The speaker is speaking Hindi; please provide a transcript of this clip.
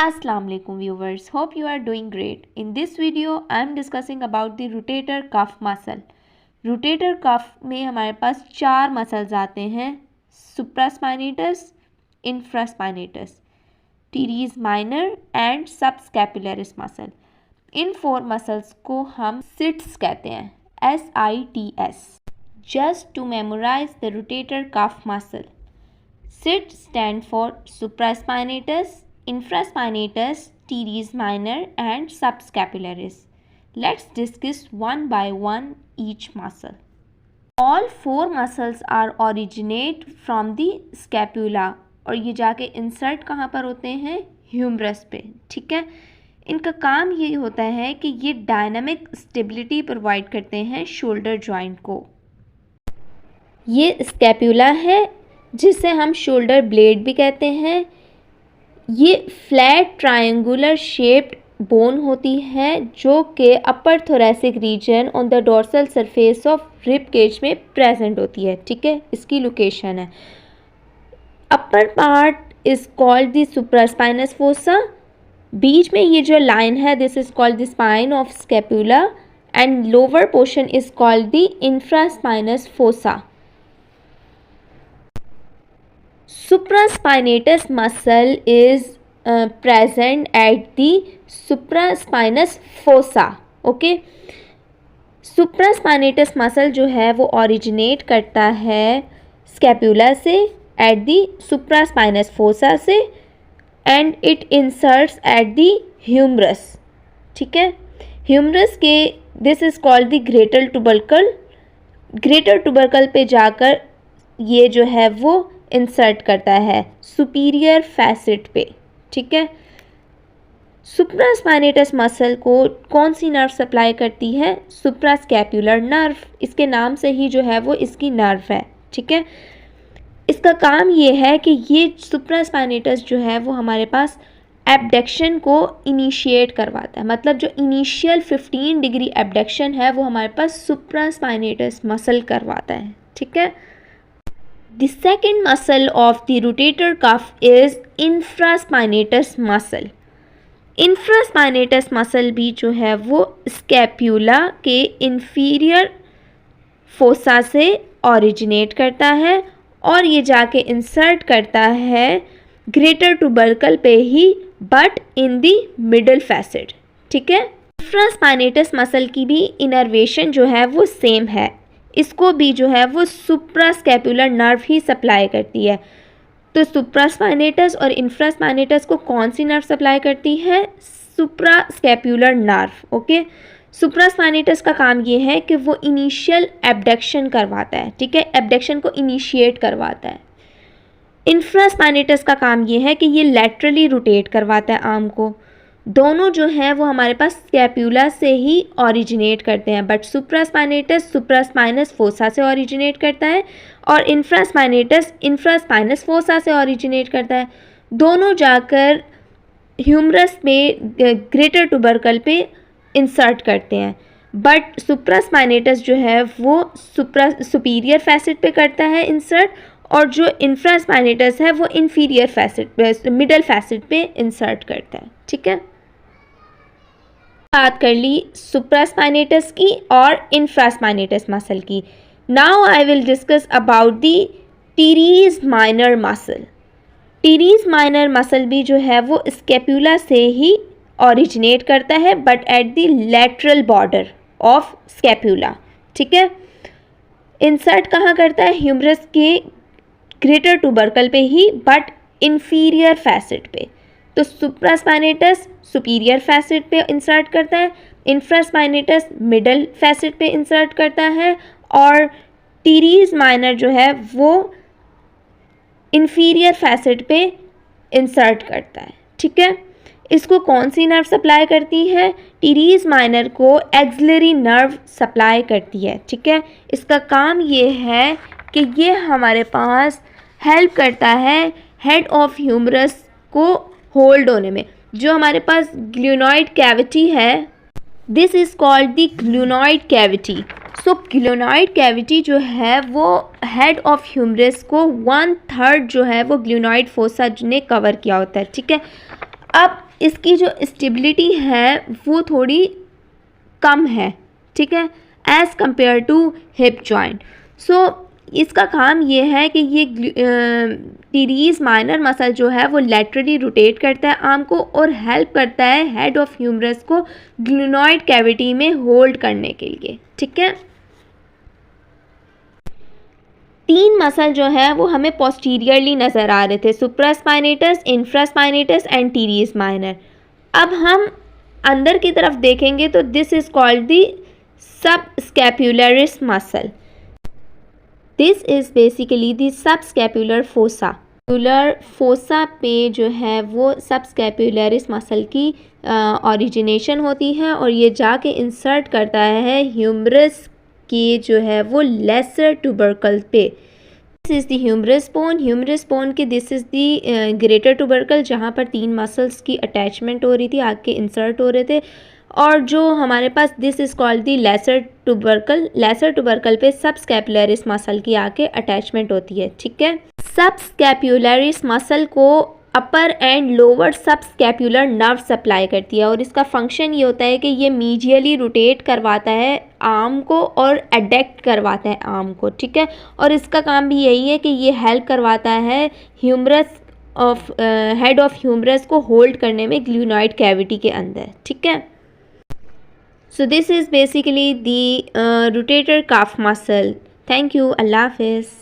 Assalamu alaikum viewers, hope you are doing great. In this video I am discussing about the rotator cuff muscle. rotator cuff में हमारे पास 4 मसल्स आते हैं, supraspinatus, infraspinatus, teres minor and subscapularis muscle. In 4 muscles को हम SITS कहते हैं, SITS. Just to memorize the rotator cuff muscle. SITS stand for supraspinatus, infraspinatus, teres minor and subscapularis. Let's discuss one by one each muscle. All 4 muscles are originate from the scapula और ये जाके इंसर्ट कहाँ पर होते हैं, ह्यूमरस पे. ठीक है, इनका काम ये होता है कि ये डायनामिक स्टेबिलिटी प्रोवाइड करते हैं शोल्डर जॉइंट को. ये स्कैपुला है जिसे हम शोल्डर ब्लेड भी कहते हैं. ये फ्लैट ट्रायंगुलर शेप्ड बोन होती है जो कि upper thoracic region on the dorsal surface of rib cage में प्रेजेंट होती है. ठीक है, इसकी लोकेशन है. Upper part is called the supraspinous fossa. बीच में ये जो लाइन है this is called the spine of scapula and lower portion is called the infraspinous fossa. Supraspinatus muscle is present at the supraspinous fossa. Okay, supraspinatus muscle जो है वो originate करता है scapula से at the supraspinous fossa से and it inserts at the humerus. ठीक है, humerus के this is called the greater tubercle. greater tubercle पे जाकर ये जो है वो इंसर्ट करता है सुपीरियर फैसेट पे. ठीक है, सुप्रास्पाइनेटस मसल को कौन सी नर्व सप्लाई करती है, सुप्रास्कैपुलर नर्व. इसके नाम से ही जो है वो इसकी नर्व है. ठीक है, इसका काम ये है कि ये सुप्रास्पाइनेटस जो है वो हमारे पास एब्डक्शन को इनिशिएट करवाता है. मतलब जो इनिशियल 15 डिग्री एब्डक्शन है वो हमारे पास सुप्रास्पाइनेटस मसल करवाता है. ठीक है, The second muscle of the rotator cuff is infraspinatus muscle. Infraspinatus muscle भी जो है वो स्कैप्यूला के inferior fossa से originate करता है और ये जाके insert करता है greater tubercle पे ही but in the middle facet. ठीक है, infraspinatus muscle की भी इनर्वेशन जो है वो सेम है. इसको भी जो है वो सुप्रास्कैपुलर नर्व ही सप्लाई करती है. तो सुप्रास्पाइनेटस और इंफ्रास्पाइनेटस को कौन सी नर्व सप्लाई करती है, सुप्रास्कैपुलर नर्व. ओके, सुप्रास्पाइनेटस का काम ये है कि वो इनिशियल एब्डक्शन करवाता है. ठीक है, एब्डक्शन को इनिशिएट करवाता है. इंफ्रास्पाइनेटस का काम ये है कि ये लैटरली रोटेट करवाता है आर्म को. दोनों जो हैं वो हमारे पास स्कैप्यूला से ही ओरिजिनेट करते हैं बट सुप्रास्पाइनेटस सुप्रास्पाइनस फोसा से ओरिजिनेट करता है और इंफ्रास्पाइनेटस इंफ्रास्पाइनस फोसा से ओरिजिनेट करता है. दोनों जाकर ह्यूमरस में ग्रेटर ट्यूबरकल पे इंसर्ट करते हैं बट सुप्रास्पाइनेटस जो है वो सुपीरियर फैसेट पे करता है इंसर्ट और जो इंफ्रास्पाइनेटस है वो इन्फीरियर फैसेट पे मिडल फैसेट पे इंसर्ट करता है. ठीक है, बात कर ली सुप्रास्पाइनेटस की और इंफ्रास्पाइनेटस मसल की. Now I will discuss about the teres minor muscle. Teres minor muscle भी जो है वो स्कैपुला से ही ओरिजिनेट करता है but at the lateral border of scapula. ठीक है, इंसर्ट कहाँ करता है, ह्यूमरस के ग्रेटर ट्यूबरकल पे ही बट इन्फीरियर फैसेट पे. तो सुप्रास्पाइनेटस सुपीरियर फैसेट पे इंसर्ट करता है, इंफ्रास्पाइनेटस मिडल फैसेट पे इंसर्ट करता है और टीरीज माइनर जो है वो इन्फीरियर फैसेट पे इंसर्ट करता है. ठीक है, इसको कौन सी नर्व सप्लाई करती है, टीरीज माइनर को एक्सिलरी नर्व सप्लाई करती है. ठीक है, इसका काम ये है कि ये हमारे पास हेल्प करता है हेड ऑफ ह्यूमरस को होल्ड होने में. जो हमारे पास ग्लूनॉइड कैविटी है this is called the glenoid cavity. So glenoid cavity जो है वो हेड ऑफ ह्यूमरस को 1/3 जो है वो ग्लूनॉइड फोसा ने कवर किया होता है. ठीक है, अब इसकी जो स्टेबिलिटी है वो थोड़ी कम है, ठीक है, as compare to hip joint. So इसका काम ये है कि ये टीरीज माइनर मसल जो है वो लैटरली रोटेट करता है आर्म को और हेल्प करता है हेड ऑफ ह्यूमरस को ग्लूनॉइड कैविटी में होल्ड करने के लिए, ठीक है। 3 मसल जो है वो हमें पोस्टीरियरली नज़र आ रहे थे, supraspinatus, infraspinatus and teres minor. अब हम अंदर की तरफ देखेंगे तो this is called the subscapularis muscle. This is basically the subscapular fossa. Scapular fossa पे जो है वो सब स्कैपुलरिस मसल की ओरिजिनेशन होती है और ये जाके इंसर्ट करता है ह्यूमरस की जो है वो लेसर ट्यूबरकल पे। This is the humerus bone की this is the greater tubercle जहाँ पर 3 मसल्स की अटैचमेंट हो रही थी, आगे इंसर्ट हो रहे थे। और जो हमारे पास this is called the lesser tubercle पे सब स्कैपुलरिस मसल की आके अटैचमेंट होती है, ठीक है। सब स्कैपुलरिस मसल को अपर एंड लोअर सब स्कैपुलर नर्व सप्लाई करती है और इसका फंक्शन ये होता है कि ये मीडियली रोटेट करवाता है आर्म को और एडक्ट करवाता है आर्म को, ठीक है। और इसका काम भी यही है कि ये हेल्प करवाता है humerus of head of humerus को होल्ड करने में ग्लूनॉइड कैविटी के अंदर, ठीक है। So this is basically the rotator cuff muscle. Thank you. Allah Hafiz.